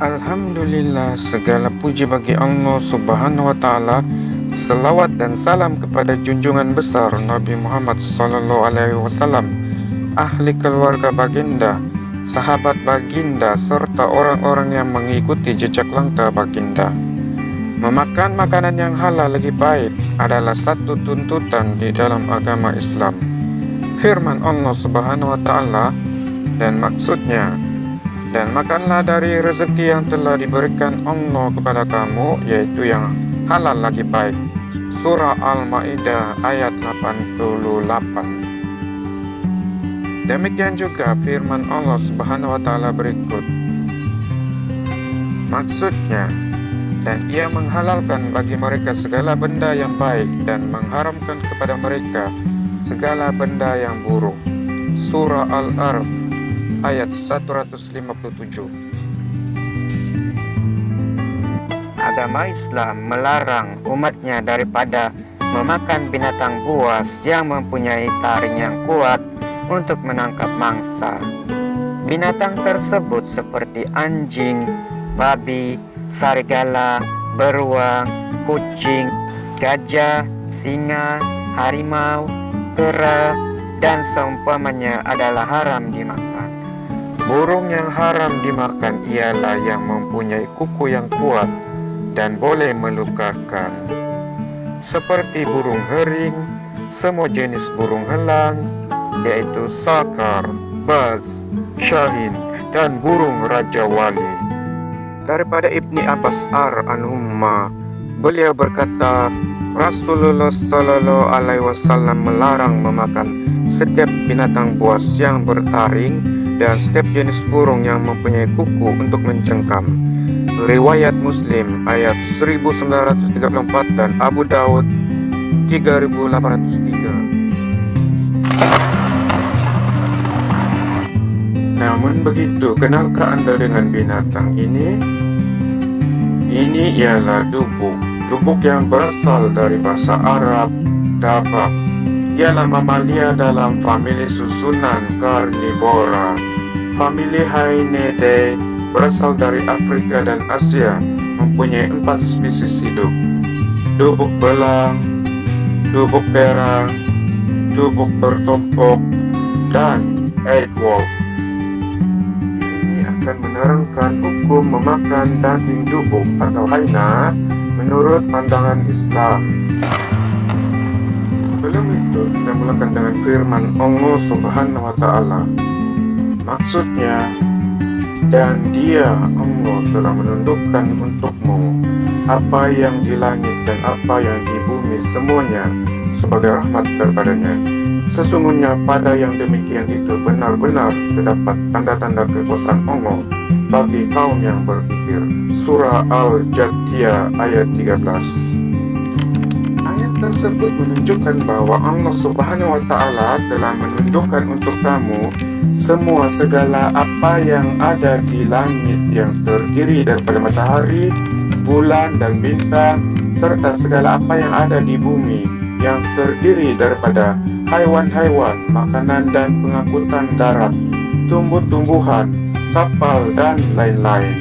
Alhamdulillah, segala puji bagi Allah Subhanahu wa Ta'ala. Selawat dan salam kepada junjungan besar Nabi Muhammad Sallallahu Alaihi Wasallam, ahli keluarga baginda, sahabat baginda, serta orang-orang yang mengikuti jejak langkah baginda. Memakan makanan yang halal lebih baik adalah satu tuntutan di dalam agama Islam. Firman Allah Subhanahu wa Ta'ala dan maksudnya, dan makanlah dari rezeki yang telah diberikan Allah kepada kamu, yaitu yang halal lagi baik. Surah Al-Ma'idah ayat 88. Demikian juga firman Allah Subhanahu wa Ta'ala berikut. Maksudnya, dan ia menghalalkan bagi mereka segala benda yang baik dan mengharamkan kepada mereka segala benda yang buruk. Surah Al-Araf ayat 157. Agama Islam melarang umatnya daripada memakan binatang buas yang mempunyai taring yang kuat untuk menangkap mangsa. Binatang tersebut seperti anjing, babi, serigala, beruang, kucing, gajah, singa, harimau, kera, dan seumpamanya adalah haram dimakan. Burung yang haram dimakan ialah yang mempunyai kuku yang kuat dan boleh melukakan, seperti burung hering, semua jenis burung elang, yaitu sakar, baz, syahin, dan burung raja wali. Daripada Ibni Abbas anhuma, beliau berkata, Rasulullah Sallallahu Alaihi Wasallam melarang memakan setiap binatang buas yang bertaring dan setiap jenis burung yang mempunyai kuku untuk mencengkam. Riwayat Muslim ayat 1934 dan Abu Daud 3803. Namun begitu, kenalkah Anda dengan binatang ini? Ini ialah dubuk. Dubuk yang berasal dari bahasa Arab dabak. Ialah mamalia dalam famili susunan karnivora. Famili Hyaenidae berasal dari Afrika dan Asia, mempunyai 4 spesies hidup: dubuk belang, dubuk perang, dubuk bertumpuk, dan earthworm. Ini akan menerangkan hukum memakan daging dubuk atau hyena menurut pandangan Islam. Sebelum itu, kita mulakan dengan firman Allah Subhanahu wa Ta'ala. Maksudnya, dan Dia Allah telah menundukkan untukmu apa yang di langit dan apa yang di bumi semuanya sebagai rahmat daripadanya. Sesungguhnya pada yang demikian itu benar-benar terdapat tanda-tanda kekuasaan Allah bagi kaum yang berpikir. Surah Al-Jathiyah ayat 13. Ayat tersebut menunjukkan bahwa Allah Subhanahu wa Ta'ala telah menundukkan untuk kamu semua segala apa yang ada di langit yang terdiri daripada matahari, bulan, dan bintang, serta segala apa yang ada di bumi yang terdiri daripada haiwan-haiwan, makanan dan pengangkutan darat, tumbuh-tumbuhan, kapal, dan lain-lain,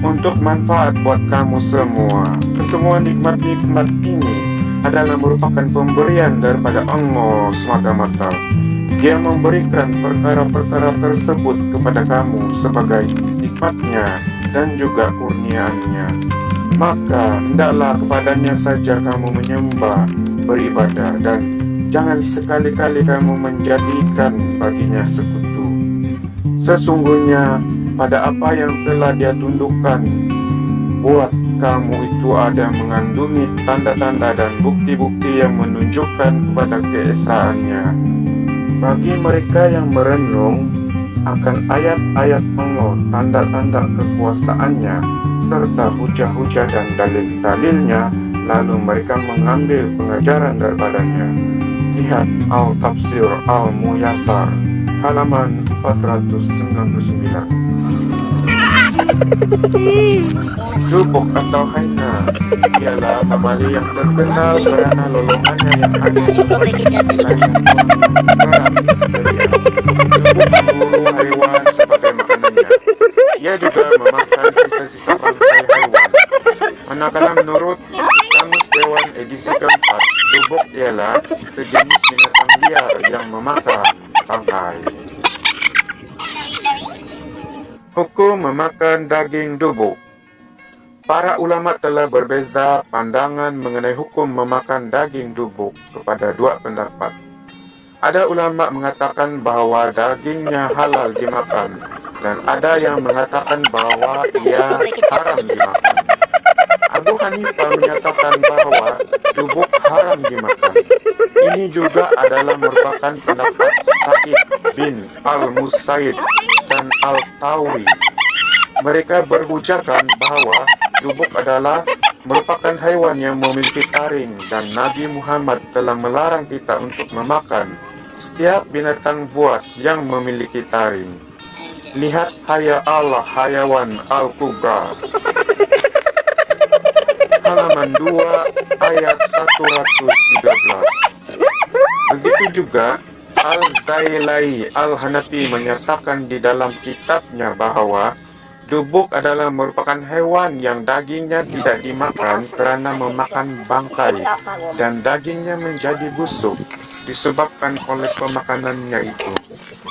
untuk manfaat buat kamu semua. Semua nikmat-nikmat ini adalah merupakan pemberian daripada Allah semata-mata. Dia memberikan perkara-perkara tersebut kepada kamu sebagai nikmatnya dan juga kurniaannya. Maka hendaklah kepadanya saja kamu menyembah, beribadah, dan jangan sekali-kali kamu menjadikan baginya sekutu. Sesungguhnya pada apa yang telah Dia tundukkan buat kamu itu ada mengandungi tanda-tanda dan bukti-bukti yang menunjukkan kepada keesaannya. Bagi mereka yang merenung akan ayat-ayat Allah, tanda-tanda kekuasaannya, serta hujah-hujah dan dalil-dalilnya, lalu mereka mengambil pengajaran daripadanya. Lihat Al-Tafsir Al-Muyassar halaman 499. Dubuk atau hyena ialah mamalia yang terkenal karena lolongannya yang ada seperti lain secara misteria. Dubuk memburu hewan sebagai makanannya. Ia juga memakan sisa-sisa Manakala menurut Kamus Dewan edisi keempat, dubuk ialah sejenis binatang liar yang memakan bangkai. Hukum memakan daging dubuk. Para ulama telah berbeza pandangan mengenai hukum memakan daging dubuk kepada dua pendapat. Ada ulama mengatakan bahwa dagingnya halal dimakan, dan ada yang mengatakan bahwa ia haram dimakan. Abu Hanifah menyatakan bahwa dubuk haram dimakan. Ini juga adalah merupakan pendapat Sa'id bin Al-Musayyib dan Al-Tawri. Mereka berhujahkan bahwa dubuk adalah merupakan haiwan yang memiliki taring, dan Nabi Muhammad telah melarang kita untuk memakan setiap binatang buas yang memiliki taring. Lihat Haya al-Hayawan Al-Kubra, halaman 2 ayat 113. Begitu juga Al-Zailai Al-Hanafi menyatakan di dalam kitabnya bahwa dubuk adalah merupakan hewan yang dagingnya tidak dimakan karena memakan bangkai, dan dagingnya menjadi busuk disebabkan oleh pemakanannya itu.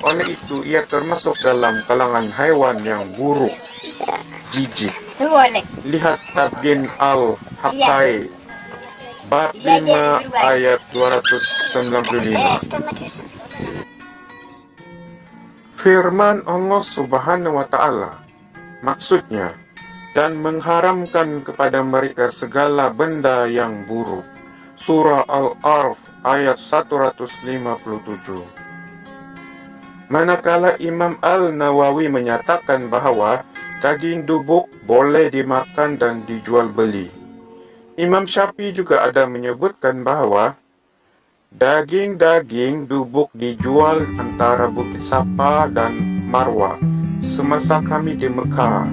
Oleh itu, ia termasuk dalam kalangan hewan yang buruk, jijik. Lihat Tabyin Al-Hakai bab 5 ayat 295. Firman Allah Subhanahu wa Ta'ala, maksudnya, dan mengharamkan kepada mereka segala benda yang buruk. Surah Al-Araf ayat 157. Manakala Imam Al-Nawawi menyatakan bahwa daging dubuk boleh dimakan dan dijual beli. Imam Syafi'i juga ada menyebutkan bahwa daging-daging dubuk dijual antara Bukit Sapa dan Marwah semasa kami di Mekah.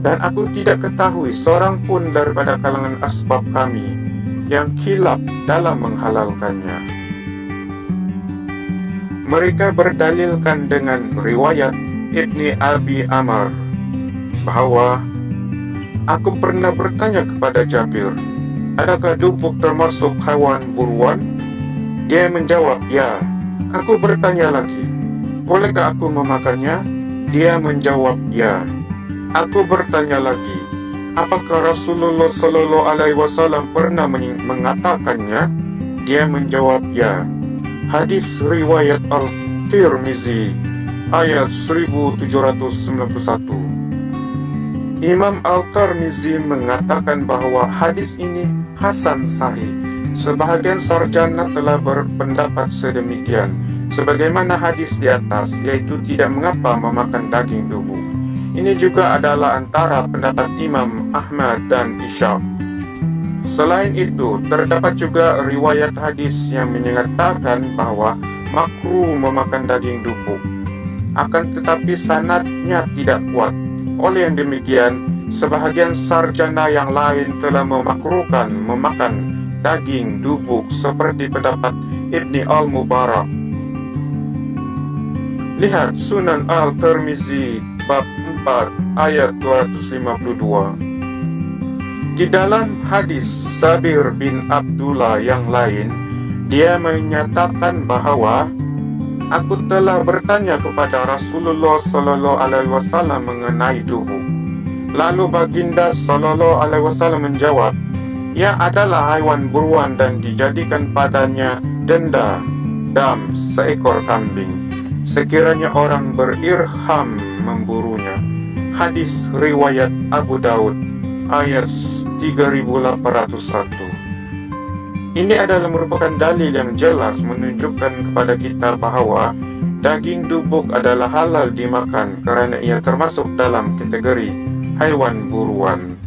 Dan aku tidak ketahui seorang pun daripada kalangan asbab kami yang khilaf dalam menghalalkannya. Mereka berdalilkan dengan riwayat Ibni Abi Amr bahwa aku pernah bertanya kepada Jabir, adakah dubuk termasuk hewan buruan? Dia menjawab, ya. Aku bertanya lagi, bolehkah aku memakannya? Dia menjawab, ya. Aku bertanya lagi, apakah Rasulullah Sallallahu Alaihi Wasallam pernah mengatakannya? Dia menjawab, ya. Hadis riwayat Al-Tirmizi ayat 1791. Imam Al-Tirmizi mengatakan bahwa hadis ini hasan sahih. Sebahagian sarjana telah berpendapat sedemikian, sebagaimana hadis di atas, yaitu tidak mengapa memakan daging dubuk. Ini juga adalah antara pendapat Imam Ahmad dan Ishaq. Selain itu, terdapat juga riwayat hadis yang menyatakan bahwa makruh memakan daging dubuk. Akan tetapi sanadnya tidak kuat. Oleh yang demikian, sebahagian sarjana yang lain telah memakruhkan memakan daging dubuk seperti pendapat Ibni Al-Mubarak. Lihat Sunan Al-Tirmizi bab 4 ayat 252. Di dalam hadis Sabir bin Abdullah yang lain, dia menyatakan bahwa aku telah bertanya kepada Rasulullah Sallallahu Alaihi Wasallam mengenai dubuk. Lalu baginda Sallallahu Alaihi Wasallam menjawab, ia adalah haiwan buruan dan dijadikan padanya denda dam seekor kambing sekiranya orang berirham memburunya. Hadis riwayat Abu Daud ayat 3801. Ini adalah merupakan dalil yang jelas menunjukkan kepada kita bahwa daging dubuk adalah halal dimakan karena ia termasuk dalam kategori haiwan buruan.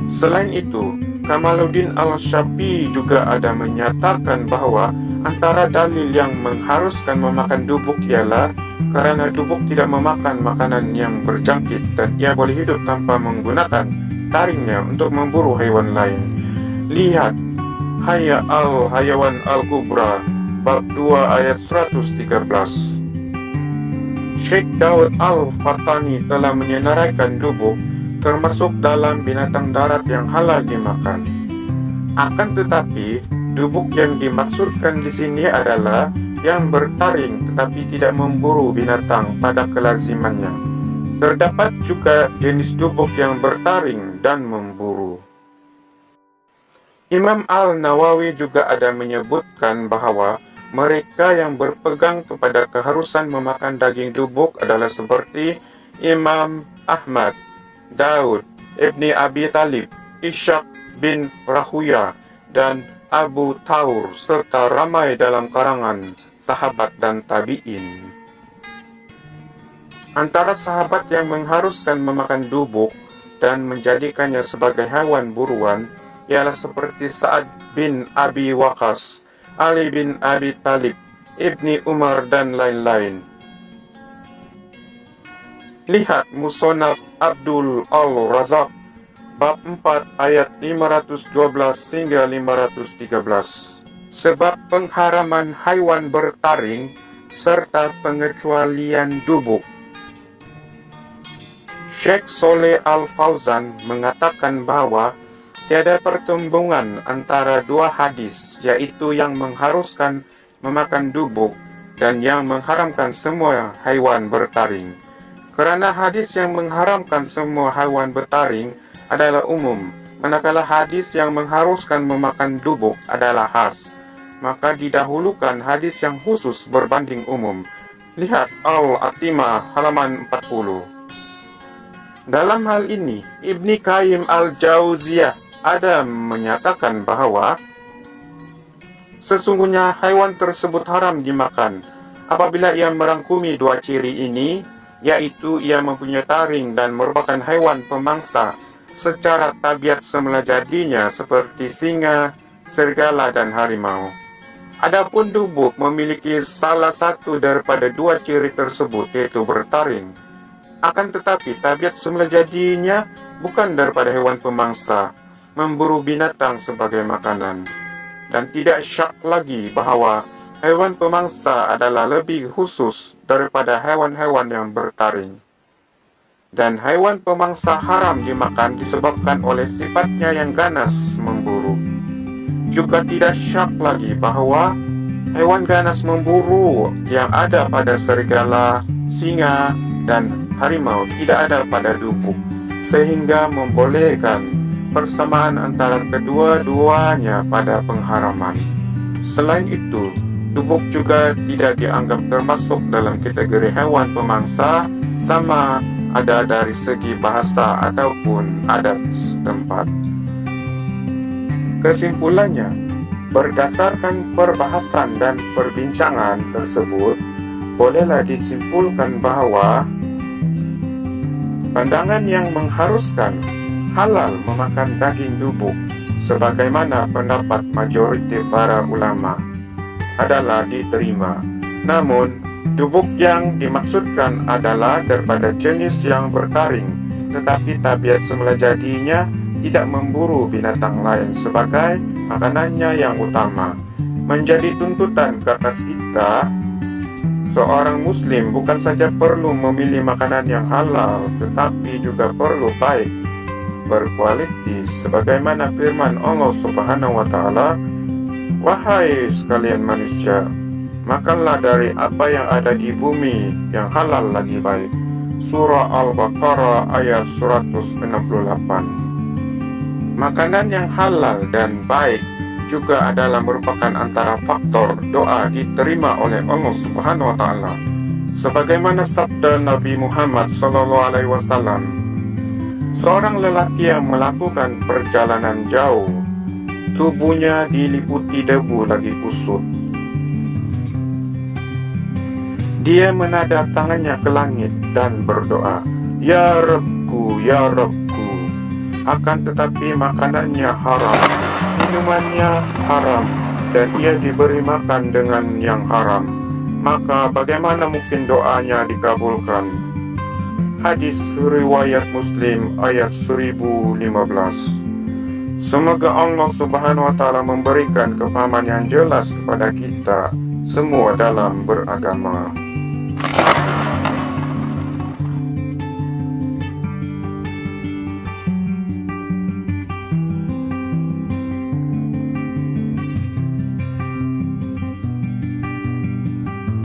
Selain itu, Kamaluddin Al-Syafi'i juga ada menyatakan bahwa antara dalil yang mengharuskan memakan dubuk ialah karena dubuk tidak memakan makanan yang berjangkit dan ia boleh hidup tanpa menggunakan taringnya untuk memburu hewan lain. Lihat Haya al-Hayawan Al-Kubra bab 2 ayat 113. Syekh Daud Al-Fatani telah menyenaraikan dubuk termasuk dalam binatang darat yang halal dimakan. Akan tetapi, dubuk yang dimaksudkan di sini adalah yang bertaring tetapi tidak memburu binatang pada kelazimannya. Terdapat juga jenis dubuk yang bertaring dan memburu. Imam Al-Nawawi juga ada menyebutkan bahwa mereka yang berpegang kepada keharusan memakan daging dubuk adalah seperti Imam Ahmad, Daud, Ibni Abi Talib, Ishaq bin Rahuya, dan Abu Thawr, serta ramai dalam karangan sahabat dan tabi'in. Antara sahabat yang mengharuskan memakan dubuk dan menjadikannya sebagai hewan buruan ialah seperti Sa'ad bin Abi Waqqas, Ali bin Abi Talib, Ibni Umar, dan lain-lain. Lihat Musonaf Abdul Al-Razak, bab 4 ayat 512 hingga 513. Sebab pengharaman haiwan bertaring serta pengecualian dubuk. Syekh Soleh Al-Fauzan mengatakan bahwa tiada pertumbungan antara dua hadis, yaitu yang mengharuskan memakan dubuk dan yang mengharamkan semua haiwan bertaring. Kerana hadis yang mengharamkan semua haiwan bertaring adalah umum, manakala hadis yang mengharuskan memakan dubuk adalah khas, maka didahulukan hadis yang khusus berbanding umum. Lihat Al-Atimah halaman 40. Dalam hal ini, Ibni Qayyim Al-Jauziyah ada menyatakan bahwa sesungguhnya haiwan tersebut haram dimakan apabila ia merangkumi dua ciri ini, yaitu ia mempunyai taring dan merupakan haiwan pemangsa secara tabiat semula jadinya seperti singa, serigala, dan harimau. Adapun dubuk memiliki salah satu daripada dua ciri tersebut, yaitu bertaring. Akan tetapi tabiat semula jadinya bukan daripada hewan pemangsa, memburu binatang sebagai makanan. Dan tidak syak lagi bahwa hewan pemangsa adalah lebih khusus daripada hewan-hewan yang bertaring. Dan hewan pemangsa haram dimakan disebabkan oleh sifatnya yang ganas memburu. Juga tidak syak lagi bahwa hewan ganas memburu yang ada pada serigala, singa, dan harimau tidak ada pada dubuk, sehingga membolehkan persamaan antara kedua-duanya pada pengharaman. Selain itu, dubuk juga tidak dianggap termasuk dalam kategori hewan pemangsa, sama ada dari segi bahasa ataupun adat setempat. Kesimpulannya, berdasarkan perbahasan dan perbincangan tersebut, bolehlah disimpulkan bahwa pandangan yang mengharuskan halal memakan daging dubuk, sebagaimana pendapat majoriti para ulama, adalah diterima. Namun, dubuk yang dimaksudkan adalah daripada jenis yang bertaring, tetapi tabiat semula jadinya tidak memburu binatang lain sebagai makanannya yang utama. Menjadi tuntutan ke atas kita, seorang muslim bukan saja perlu memilih makanan yang halal, tetapi juga perlu baik, berkualitas, sebagaimana firman Allah Subhanahu wa Ta'ala, "Wahai sekalian manusia, makanlah dari apa yang ada di bumi yang halal lagi baik." Surah Al-Baqarah ayat 168. Makanan yang halal dan baik juga adalah merupakan antara faktor doa diterima oleh Allah Subhanahu wa Ta'ala. Sebagaimana sabda Nabi Muhammad SAW, seorang lelaki yang melakukan perjalanan jauh, tubuhnya diliputi debu lagi kusut. Dia menadap tangannya ke langit dan berdoa, "Ya Rabbku, ya Rabbku." Akan tetapi makanannya haram, minumannya haram, dan ia diberi makan dengan yang haram. Maka bagaimana mungkin doanya dikabulkan? Hadis riwayat Muslim ayat 1015. Semoga Allah Subhanahu wa Ta'ala memberikan kepahaman yang jelas kepada kita semua dalam beragama.